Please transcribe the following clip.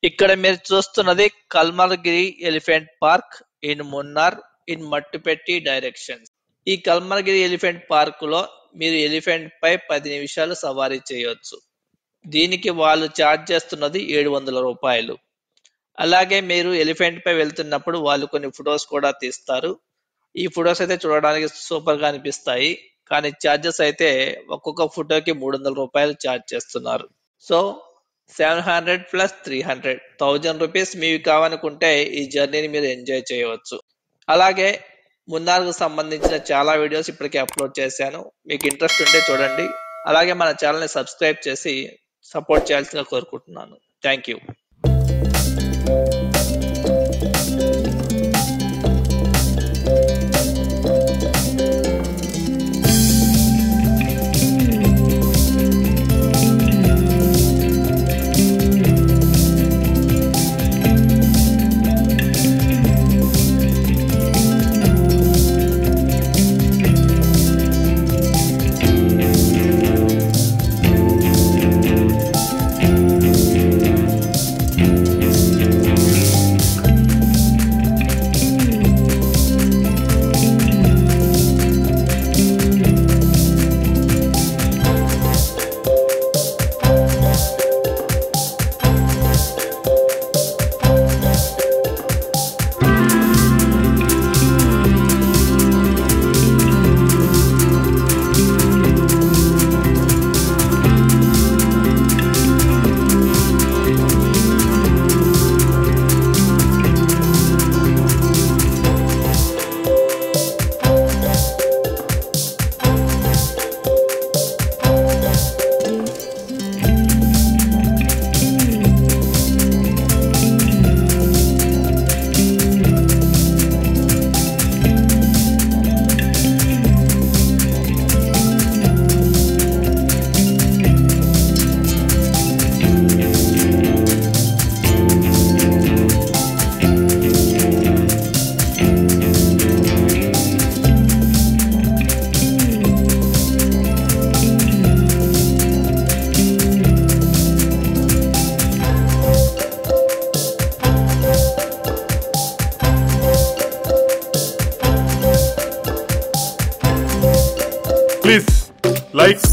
ఇక్కడ మీరు చూస్తున్నది Kalmalgiri elephant park in Munnar in Mattupetty direction. ఈ కల్మల్గిరి ఎలిఫెంట్ పార్క్ లో మీరు ఎలిఫెంట్ పై 10 నిమిషాలు సవారీ చేయొచ్చు. దీనికి వాళ్ళు ఛార్జ్ చేస్తున్నది 700 రూపాయలు. అలాగే మీరు ఎలిఫెంట్ పై వెళ్తున్నప్పుడు వాళ్ళు కొన్ని ఫొటోస్ కూడా తీస్తారు. ఈ ఫొటోస్ అయితే చూడడానికి సూపర్ గా అనిపిస్తాయి. కానీ ఛార్జెస్ అయితే ఒక్కొక్క ఫోటోకి 300 రూపాయలు ఛార్జ్ చేస్తున్నారు. సో 700 ప్లస్ 300 1000 రూపీస్ మీకు కావాలనుకుంటే ఈ జర్నీని మీరు ఎంజాయ్ చేయవచ్చు. అలాగే మున్నార్కు సంబంధించిన చాలా వీడియోస్ ఇప్పటికే అప్లోడ్ చేశాను. మీకు ఇంట్రెస్ట్ ఉంటే చూడండి. అలాగే మన ఛానల్ని సబ్స్క్రైబ్ చేసి సపోర్ట్ చేయాల్సిందిగా కోరుకుంటున్నాను. Thank you. Please like,